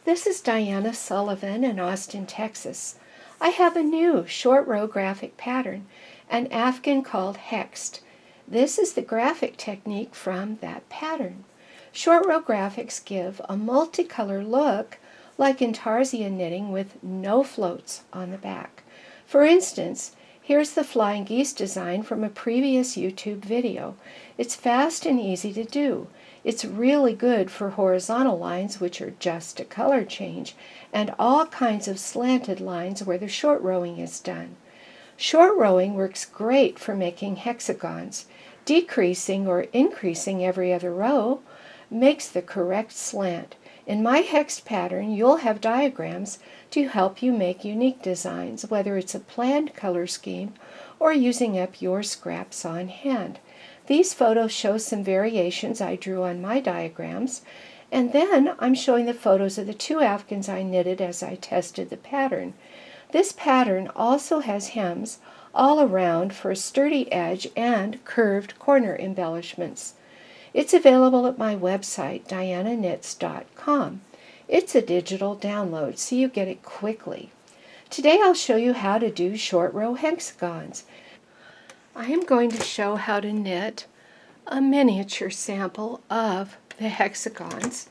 This is Diana Sullivan in Austin, Texas. I have a new short row graphic pattern, an Afghan called hexed. This is the graphic technique from that pattern. Short row graphics give a multicolor look like Intarsia knitting with no floats on the back. For instance, here's the flying geese design from a previous YouTube video. It's fast and easy to do. It's really good for horizontal lines, which are just a color change, and all kinds of slanted lines where the short rowing is done. Short rowing works great for making hexagons. Decreasing or increasing every other row makes the correct slant. In my hexed pattern, you'll have diagrams to help you make unique designs, whether it's a planned color scheme or using up your scraps on hand. These photos show some variations I drew on my diagrams, and then I'm showing the photos of the two Afghans I knitted as I tested the pattern. This pattern also has hems all around for a sturdy edge and curved corner embellishments. It's available at my website, dianaknits.com. It's a digital download, so you get it quickly. Today I'll show you how to do short row hexagons. I am going to show how to knit a miniature sample of the hexagons.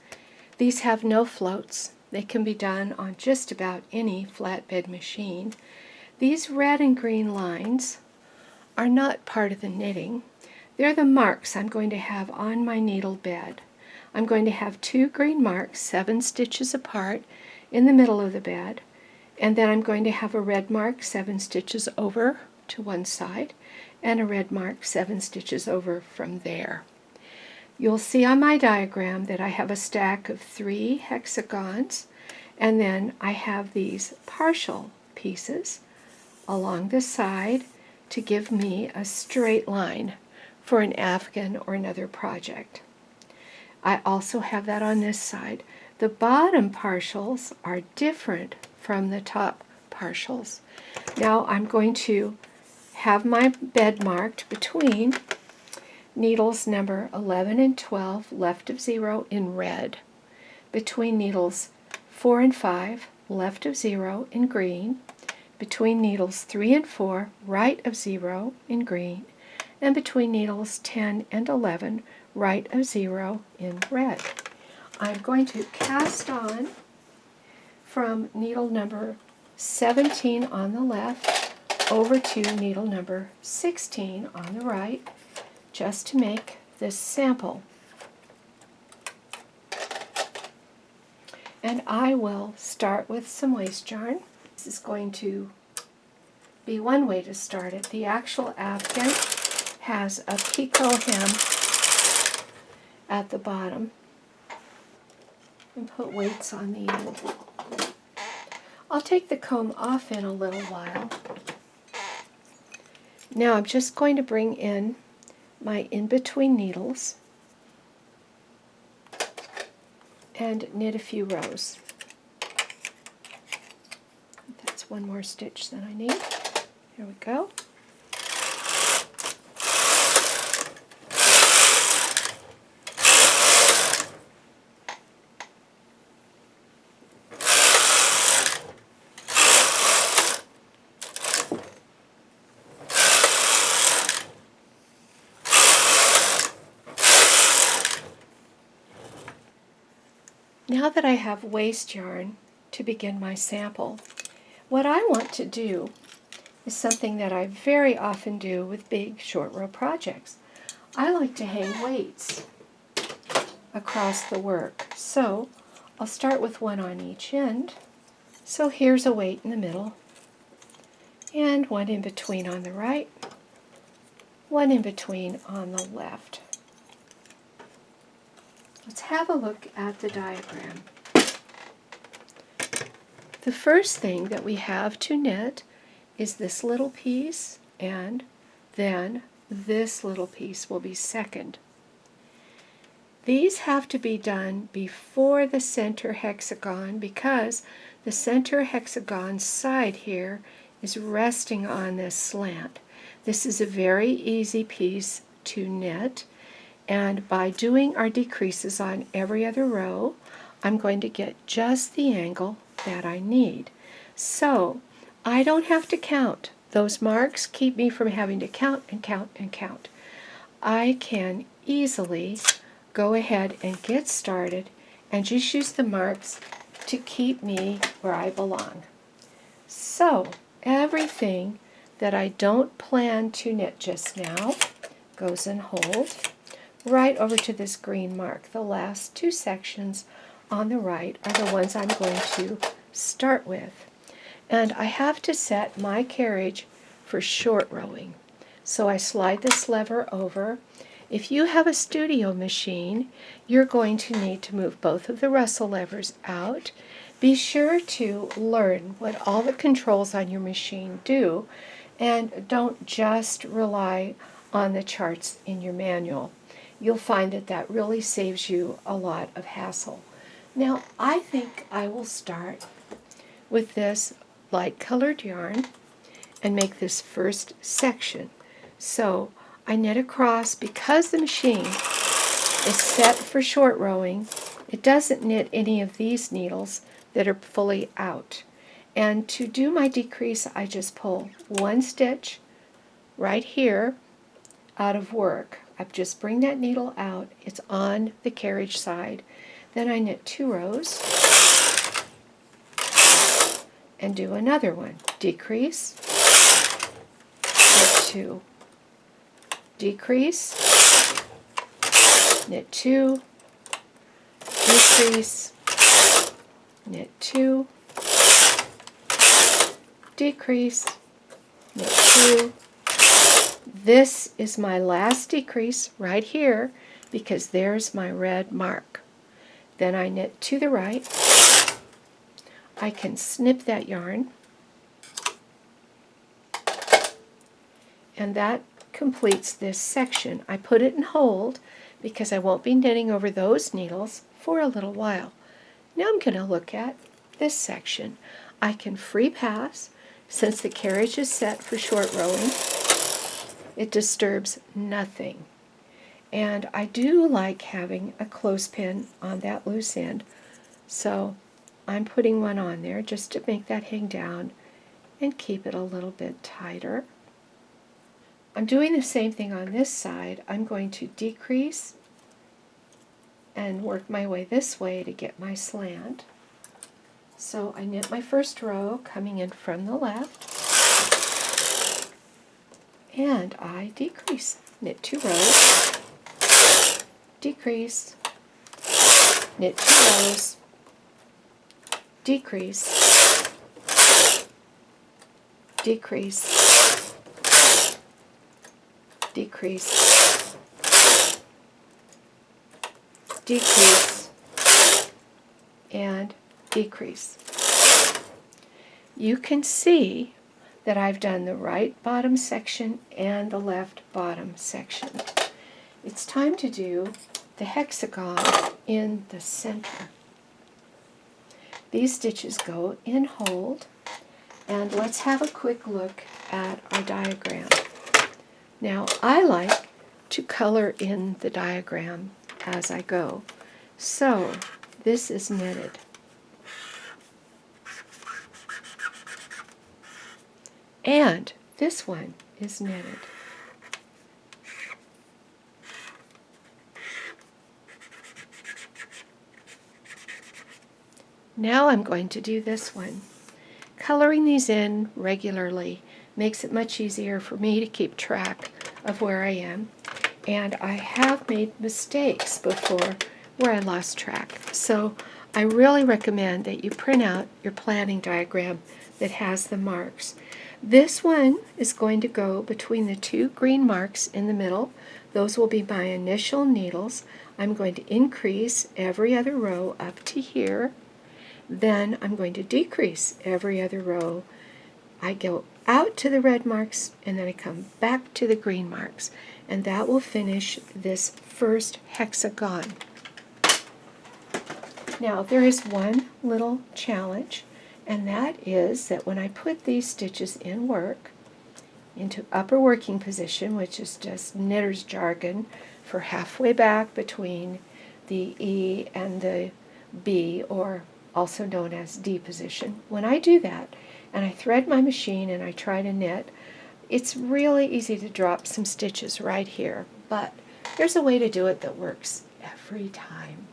These have no floats. They can be done on just about any flatbed machine. These red and green lines are not part of the knitting. They're the marks I'm going to have on my needle bed. I'm going to have two green marks 7 stitches apart in the middle of the bed, and then I'm going to have a red mark 7 stitches over to one side and a red mark 7 stitches over from there. You'll see on my diagram that I have a stack of 3 hexagons, and then I have these partial pieces along the side to give me a straight line for an Afghan or another project. I also have that on this side. The bottom partials are different from the top partials. Now I'm going to have my bed marked between needles number 11 and 12 left of 0 in red, between needles 4 and 5 left of 0 in green, between needles 3 and 4 right of 0 in green, and between needles 10 and 11 right of 0 in red. I'm going to cast on from needle number 17 on the left over to needle number 16 on the right, just to make this sample. And I will start with some waste yarn. This is going to be one way to start it. The actual Afghan has a picot hem at the bottom, and put weights on the end. I'll take the comb off in a little while. Now I'm just going to bring in my in-between needles and knit a few rows. That's one more stitch than I need. Here we go. Now that I have waste yarn to begin my sample, what I want to do is something that I very often do with big short row projects. I like to hang weights across the work. So I'll start with one on each end. So here's a weight in the middle, and one in between on the right, one in between on the left. Let's have a look at the diagram. The first thing that we have to knit is this little piece, and then this little piece will be second. These have to be done before the center hexagon because the center hexagon side here is resting on this slant. This is a very easy piece to knit, and by doing our decreases on every other row, I'm going to get just the angle that I need. So I don't have to count. Those marks keep me from having to count and count and count. I can easily go ahead and get started and just use the marks to keep me where I belong. So everything that I don't plan to knit just now goes in hold right over to this green mark. The last two sections on the right are the ones I'm going to start with. And I have to set my carriage for short rowing. So I slide this lever over. If you have a studio machine, you're going to need to move both of the Russell levers out. Be sure to learn what all the controls on your machine do, and don't just rely on the charts in your manual. You'll find that that really saves you a lot of hassle. Now, I think I will start with this light colored yarn and make this first section. So I knit across. Because the machine is set for short rowing, it doesn't knit any of these needles that are fully out. And to do my decrease, I just pull one stitch right here out of work. I just bring that needle out. It's on the carriage side. Then I knit 2 rows and do another one. Decrease, knit 2, decrease, knit 2, decrease, knit 2, decrease, knit 2. This is my last decrease right here because there's my red mark. Then I knit to the right. I can snip that yarn, and that completes this section. I put it in hold because I won't be knitting over those needles for a little while. Now I'm going to look at this section. I can free pass. Since the carriage is set for short rowing, it disturbs nothing. And I do like having a clothespin on that loose end, so I'm putting one on there just to make that hang down and keep it a little bit tighter. I'm doing the same thing on this side. I'm going to decrease and work my way this way to get my slant. So I knit my first row coming in from the left, and I decrease. Knit 2 rows, decrease, knit 2 rows, decrease, decrease, decrease, decrease, and decrease. You can see that I've done the right bottom section and the left bottom section. It's time to do the hexagon in the center. These stitches go in hold, and let's have a quick look at our diagram. Now, I like to color in the diagram as I go. So, this is knitted. And this one is knitted. Now I'm going to do this one. Coloring these in regularly makes it much easier for me to keep track of where I am. And I have made mistakes before where I lost track. So I really recommend that you print out your planning diagram that has the marks. This one is going to go between the 2 green marks in the middle. Those will be my initial needles. I'm going to increase every other row up to here. Then I'm going to decrease every other row. I go out to the red marks, and then I come back to the green marks. And that will finish this first hexagon. Now, there is one little challenge, and that is that when I put these stitches in work, into upper working position, which is just knitter's jargon for halfway back between the E and the B, or also known as D position. When I do that and I thread my machine and I try to knit, it's really easy to drop some stitches right here, but there's a way to do it that works every time.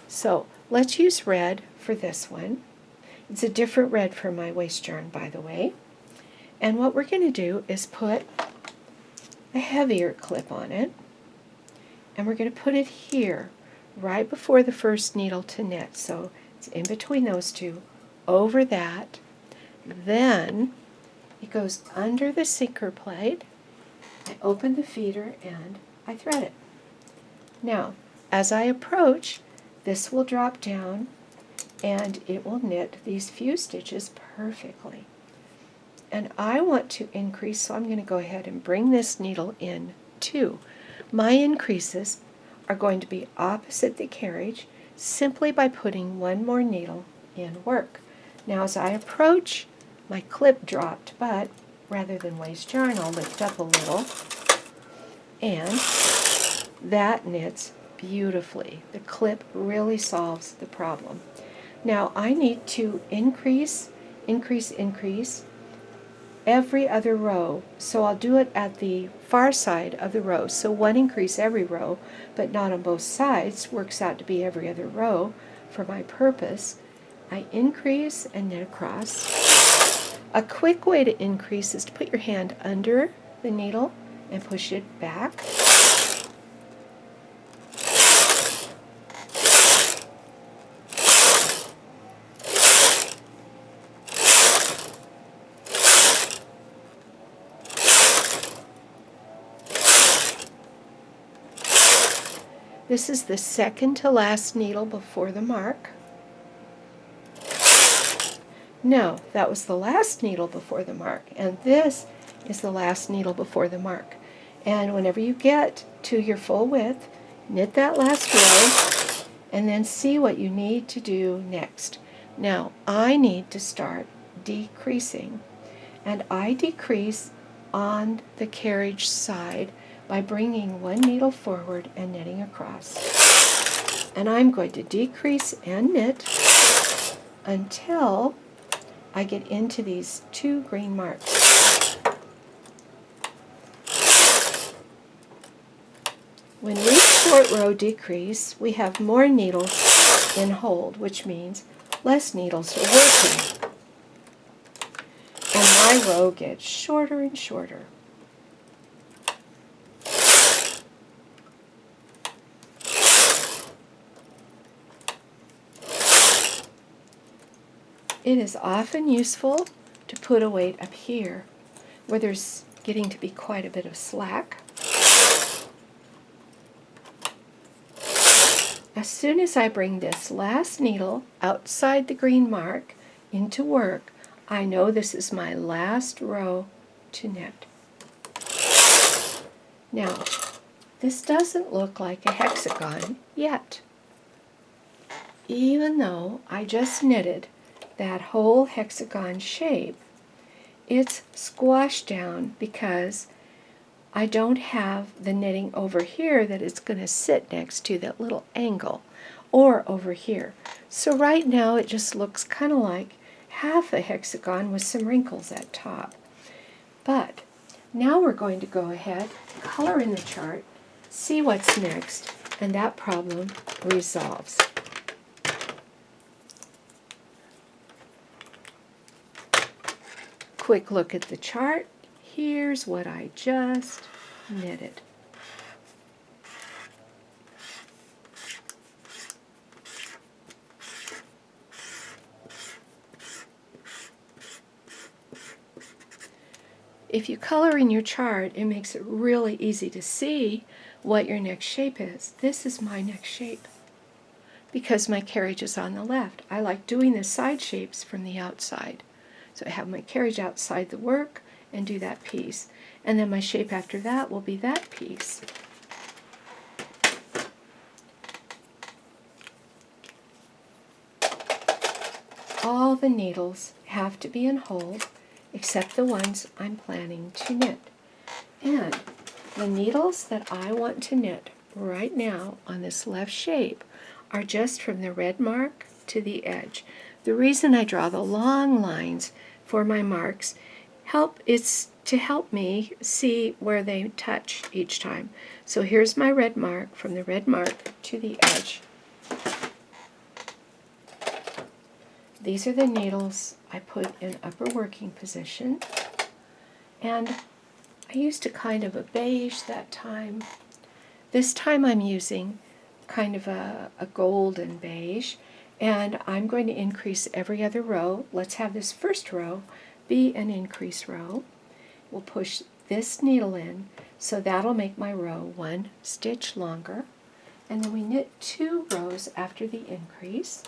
So let's use red for this one. It's a different red from my waste yarn, by the way. And what we're going to do is put a heavier clip on it, and we're going to put it here right before the first needle to knit. So it's in between those two, over that. Then it goes under the sinker plate. I open the feeder and I thread it. Now, as I approach, this will drop down and it will knit these few stitches perfectly. And I want to increase, so I'm going to go ahead and bring this needle in too. My increases are going to be opposite the carriage simply by putting one more needle in work. Now as I approach, my clip dropped, but rather than waste yarn, I'll lift up a little, and that knits beautifully. The clip really solves the problem. Now I need to increase every other row, so I'll do it at the far side of the row. So one increase every row, but not on both sides, works out to be every other row for my purpose. I increase and knit across. A quick way to increase is to put your hand under the needle and push it back. This is the second to last needle before the mark. No, that was the last needle before the mark, and this is the last needle before the mark. And whenever you get to your full width, knit that last row and then see what you need to do next. Now, I need to start decreasing, and I decrease on the carriage side by bringing one needle forward and knitting across. And I'm going to decrease and knit until I get into these two green marks. When we short row decrease, we have more needles in hold, which means less needles are working. And my row gets shorter and shorter. It is often useful to put a weight up here where there's getting to be quite a bit of slack. As soon as I bring this last needle outside the green mark into work, I know this is my last row to knit. Now, this doesn't look like a hexagon yet, even though I just knitted that whole hexagon shape. It's squashed down because I don't have the knitting over here that it's going to sit next to that little angle, or over here. So right now it just looks kind of like half a hexagon with some wrinkles at top. But now we're going to go ahead, color in the chart, see what's next, and that problem resolves. Quick look at the chart. Here's what I just knitted. If you color in your chart, it makes it really easy to see what your next shape is. This is my next shape because my carriage is on the left. I like doing the side shapes from the outside. So I have my carriage outside the work and do that piece. And then my shape after that will be that piece. All the needles have to be in hold except the ones I'm planning to knit. And the needles that I want to knit right now on this left shape are just from the red mark to the edge. The reason I draw the long lines for my marks is to help me see where they touch each time. So here's my red mark, from the red mark to the edge. These are the needles I put in upper working position, and I used a kind of a beige that time. This time I'm using kind of a golden beige, and I'm going to increase every other row. Let's have this first row be an increase row. We'll push this needle in, so that'll make my row 1 stitch longer, and then we knit 2 rows after the increase.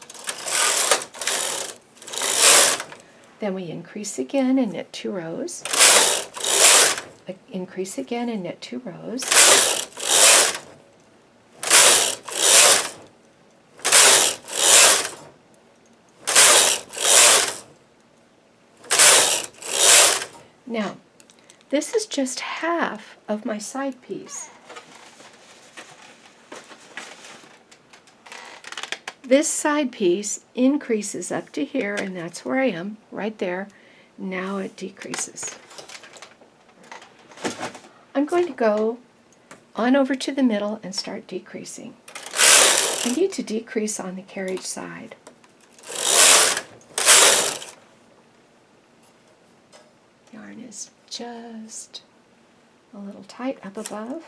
Then we increase again and knit 2 rows. Increase again and knit 2 rows. Now, this is just half of my side piece. This side piece increases up to here, and that's where I am, right there. Now it decreases. I'm going to go on over to the middle and start decreasing. I need to decrease on the carriage side. Yarn is just a little tight up above.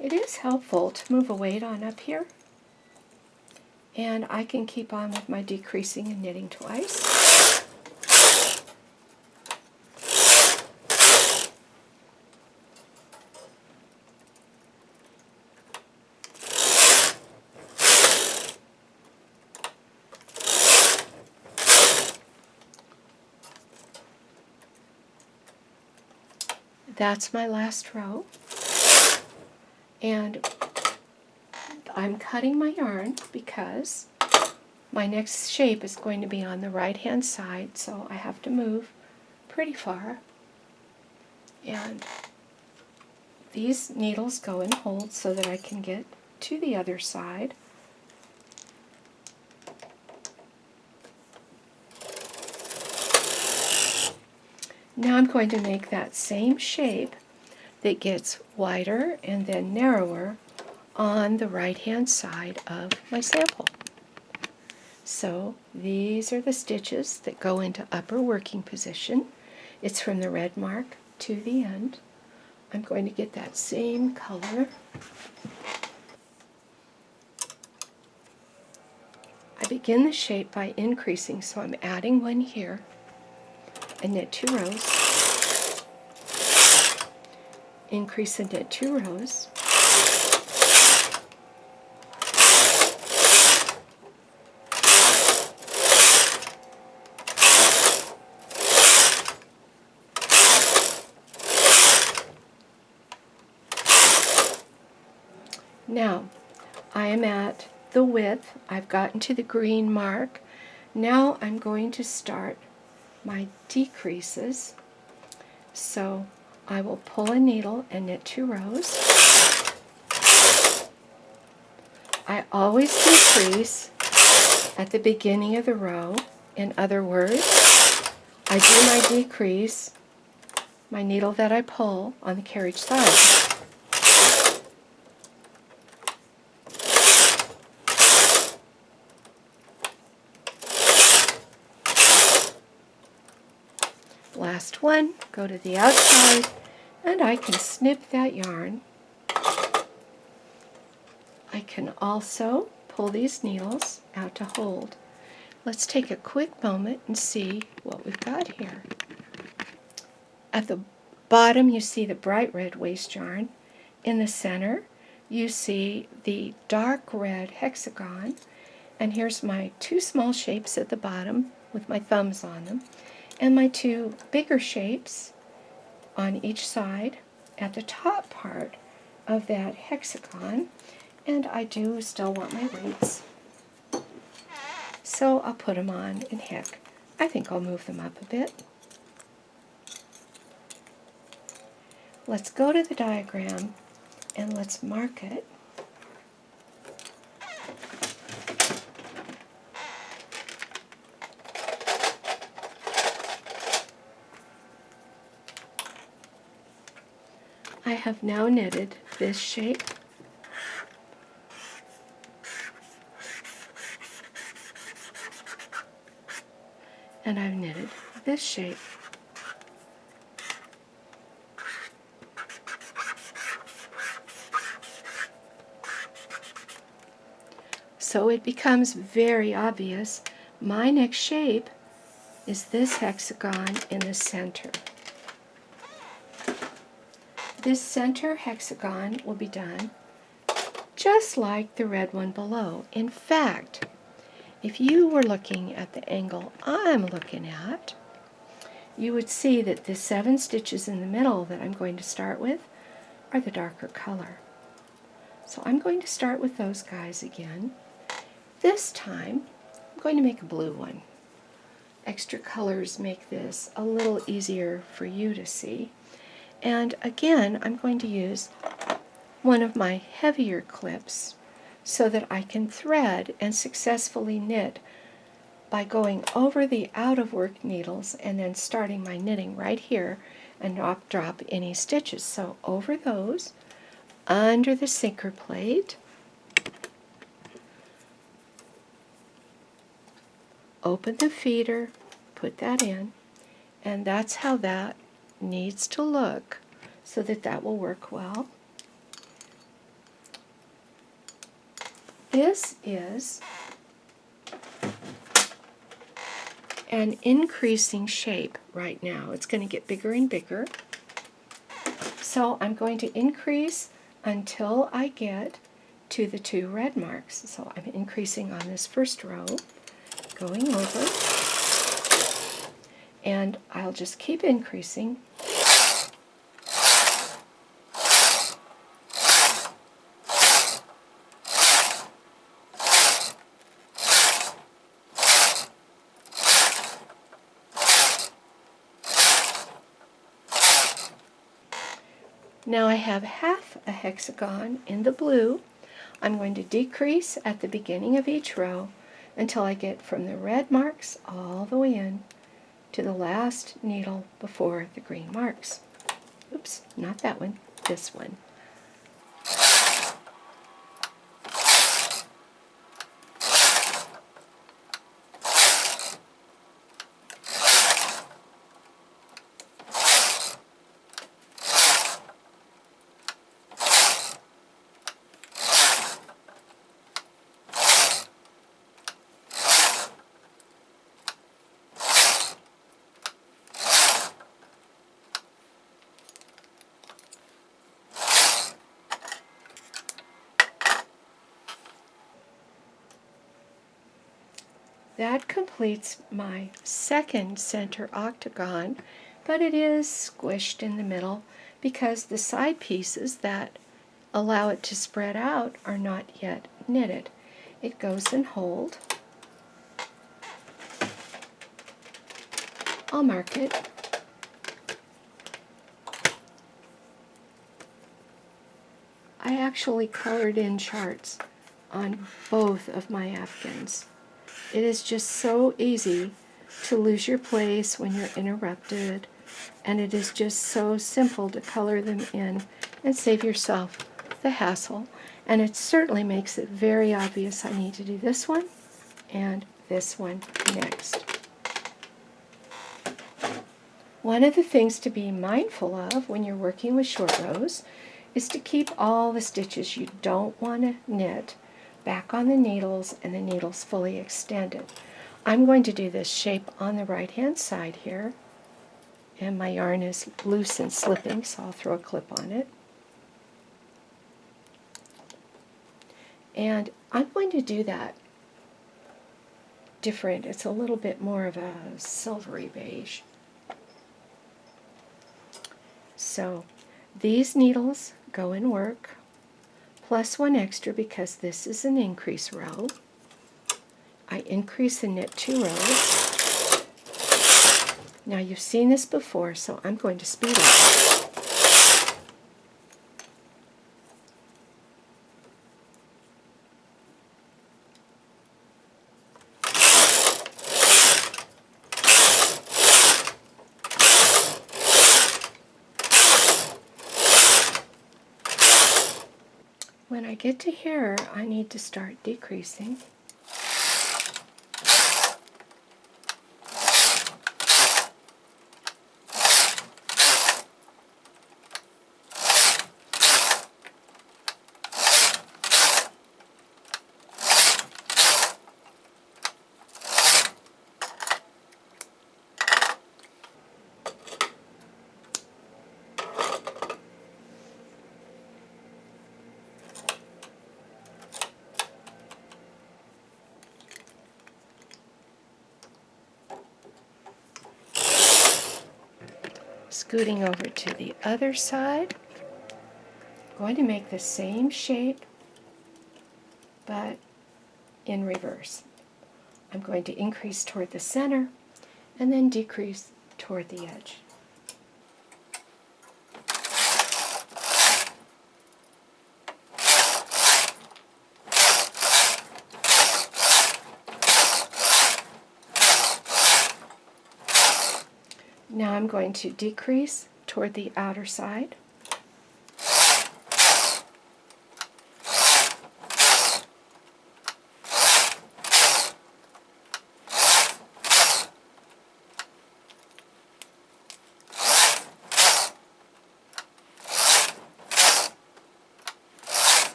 It is helpful to move a weight on up here, and I can keep on with my decreasing and knitting twice. That's my last row. And I'm cutting my yarn because my next shape is going to be on the right hand side, so I have to move pretty far. And these needles go in holds so that I can get to the other side. Now I'm going to make that same shape that gets wider and then narrower on the right hand side of my sample. So these are the stitches that go into upper working position. It's from the red mark to the end. I'm going to get that same color. I begin the shape by increasing, so I'm adding 1 here and knit 2 rows. Increase and knit 2 rows. Now, I am at the width. I've gotten to the green mark. Now I'm going to start my decreases. So I will pull a needle and knit 2 rows. I always decrease at the beginning of the row. In other words, I do my decrease, my needle that I pull, on the carriage side. Last one, go to the outside, and I can snip that yarn. I can also pull these needles out to hold. Let's take a quick moment and see what we've got here. At the bottom you see the bright red waste yarn. In the center you see the dark red hexagon, and here's my 2 small shapes at the bottom with my thumbs on them, and my 2 bigger shapes on each side at the top part of that hexagon, and I do still want my weights. So I'll put them on, and heck, I think I'll move them up a bit. Let's go to the diagram and let's mark it. I have now knitted this shape, and I've knitted this shape. So it becomes very obvious my next shape is this hexagon in the center. This center hexagon will be done just like the red one below. In fact, if you were looking at the angle I'm looking at, you would see that the 7 stitches in the middle that I'm going to start with are the darker color. So I'm going to start with those guys again. This time, I'm going to make a blue one. Extra colors make this a little easier for you to see. And again, I'm going to use one of my heavier clips so that I can thread and successfully knit by going over the out-of-work needles and then starting my knitting right here and not drop any stitches. So over those, under the sinker plate, open the feeder, put that in, and that's how that needs to look so that that will work well. This is an increasing shape right now. It's going to get bigger and bigger. So I'm going to increase until I get to the 2 red marks. So I'm increasing on this first row, going over, and I'll just keep increasing. Now I have half a hexagon in the blue. I'm going to decrease at the beginning of each row until I get from the red marks all the way in to the last needle before the green marks. Oops, not that one, this one. That completes my second center octagon, but it is squished in the middle because the side pieces that allow it to spread out are not yet knitted. It goes in hold. I'll mark it. I actually colored in charts on both of my Afghans. It is just so easy to lose your place when you're interrupted, and it is just so simple to color them in and save yourself the hassle. And it certainly makes it very obvious I need to do this one and this one next. One of the things to be mindful of when you're working with short rows is to keep all the stitches you don't want to knit back on the needles and the needles fully extended. I'm going to do this shape on the right hand side here, and my yarn is loose and slipping, so I'll throw a clip on it. And I'm going to do that different. It's a little bit more of a silvery beige. So these needles go in work, plus 1 extra because this is an increase row. I increase and knit 2 rows. Now you've seen this before, so I'm going to speed up. When I get to here, I need to start decreasing. Scooting over to the other side, going to make the same shape, but in reverse. I'm going to increase toward the center and then decrease toward the edge. Now I'm going to decrease toward the outer side.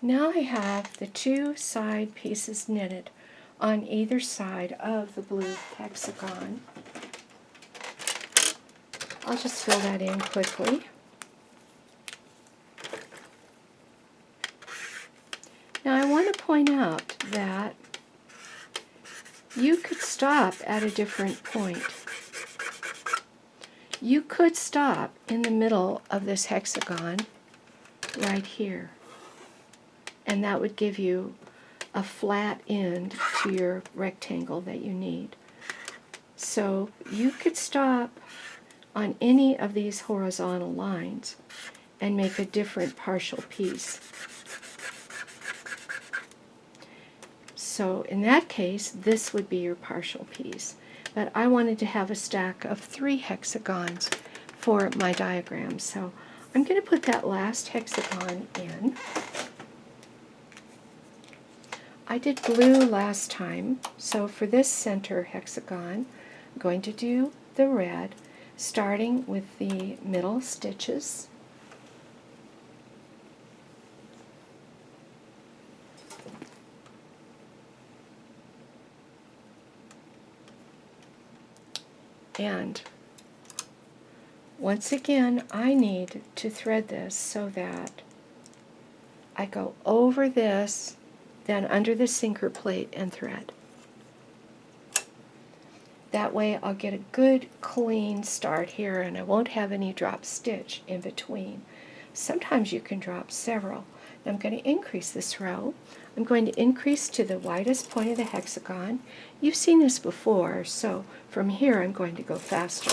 Now I have the two side pieces knitted on either side of the blue hexagon. I'll just fill that in quickly. Now I want to point out that you could stop at a different point. You could stop in the middle of this hexagon right here, and that would give you a flat end to your rectangle that you need. So you could stop on any of these horizontal lines and make a different partial piece. So in that case, this would be your partial piece. But I wanted to have a stack of 3 hexagons for my diagram. So I'm going to put that last hexagon in. I did blue last time, so for this center hexagon, I'm going to do the red, starting with the middle stitches. And once again, I need to thread this so that I go over this, then under the sinker plate and thread. That way I'll get a good clean start here and I won't have any drop stitch in between. Sometimes you can drop several. Now I'm going to increase this row. I'm going to increase to the widest point of the hexagon. You've seen this before, so from here I'm going to go faster.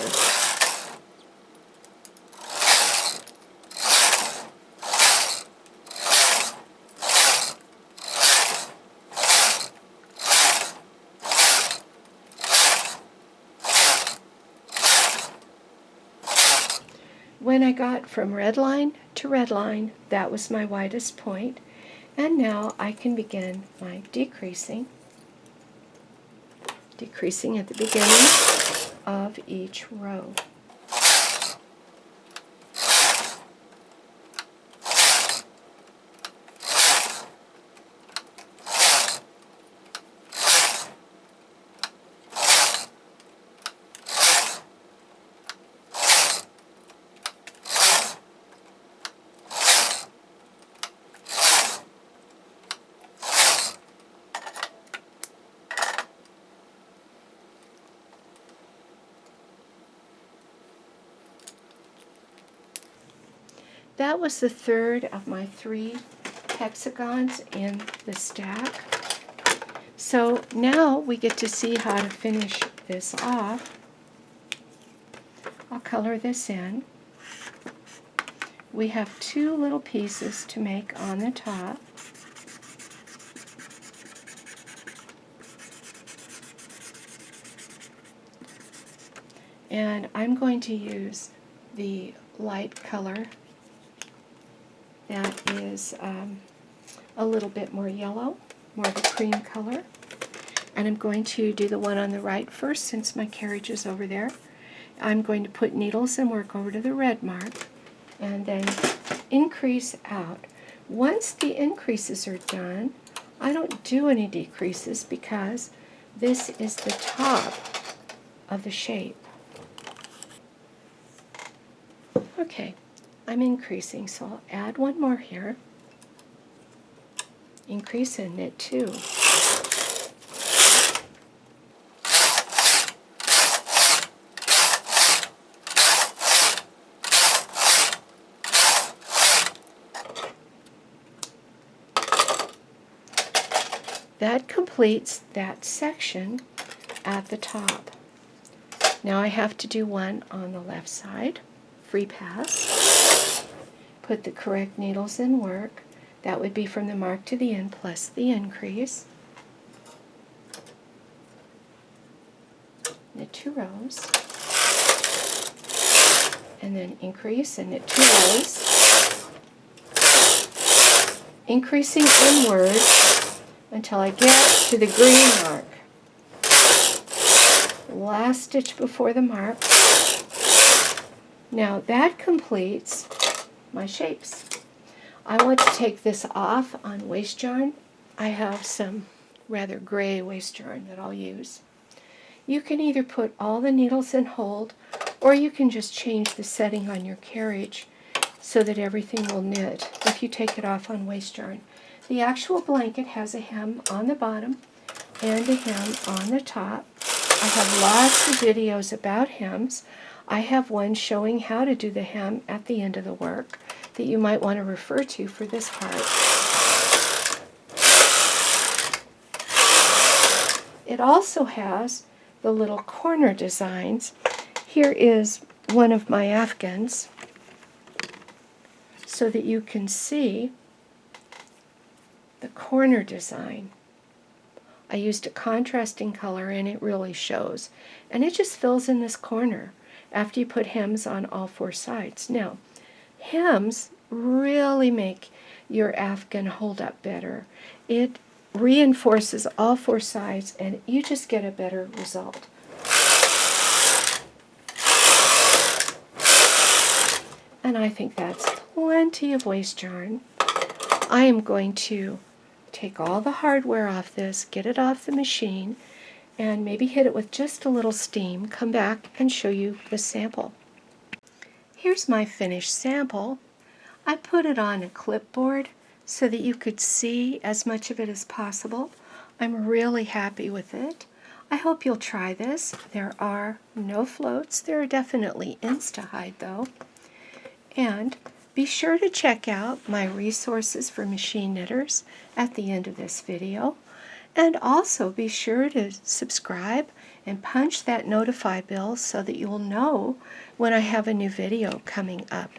When I got from red line to red line, that was my widest point, and now I can begin my decreasing at the beginning of each row. That was the third of my 3 hexagons in the stack. So now we get to see how to finish this off. I'll color this in. We have 2 little pieces to make on the top. And I'm going to use the light color that is a little bit more yellow, more of a cream color. And I'm going to do the one on the right first since my carriage is over there. I'm going to put needles and work over to the red mark and then increase out. Once the increases are done, I don't do any decreases because this is the top of the shape. Okay, I'm increasing, so I'll add one more here. Increase and knit 2. That completes that section at the top. Now I have to do one on the left side. Free pass. Put the correct needles in work. That would be from the mark to the end plus the increase. Knit 2 rows. And then increase and knit 2 rows. Increasing inward until I get to the green mark. Last stitch before the mark. Now that completes my shapes. I want to take this off on waste yarn. I have some rather gray waste yarn that I'll use. You can either put all the needles in hold, or you can just change the setting on your carriage so that everything will knit if you take it off on waste yarn. The actual blanket has a hem on the bottom and a hem on the top. I have lots of videos about hems. I have one showing how to do the hem at the end of the work that you might want to refer to for this part. It also has the little corner designs. Here is one of my Afghans so that you can see the corner design. I used a contrasting color and it really shows. And it just fills in this corner after you put hems on all 4 sides. Now, hems really make your Afghan hold up better. It reinforces all 4 sides and you just get a better result. And I think that's plenty of waste yarn. I am going to take all the hardware off this, get it off the machine, and maybe hit it with just a little steam, come back and show you the sample. Here's my finished sample. I put it on a clipboard so that you could see as much of it as possible. I'm really happy with it. I hope you'll try this. There are no floats. There are definitely Insta-hide though. And be sure to check out my resources for machine knitters at the end of this video. And also be sure to subscribe and punch that notify bell so that you'll know when I have a new video coming up.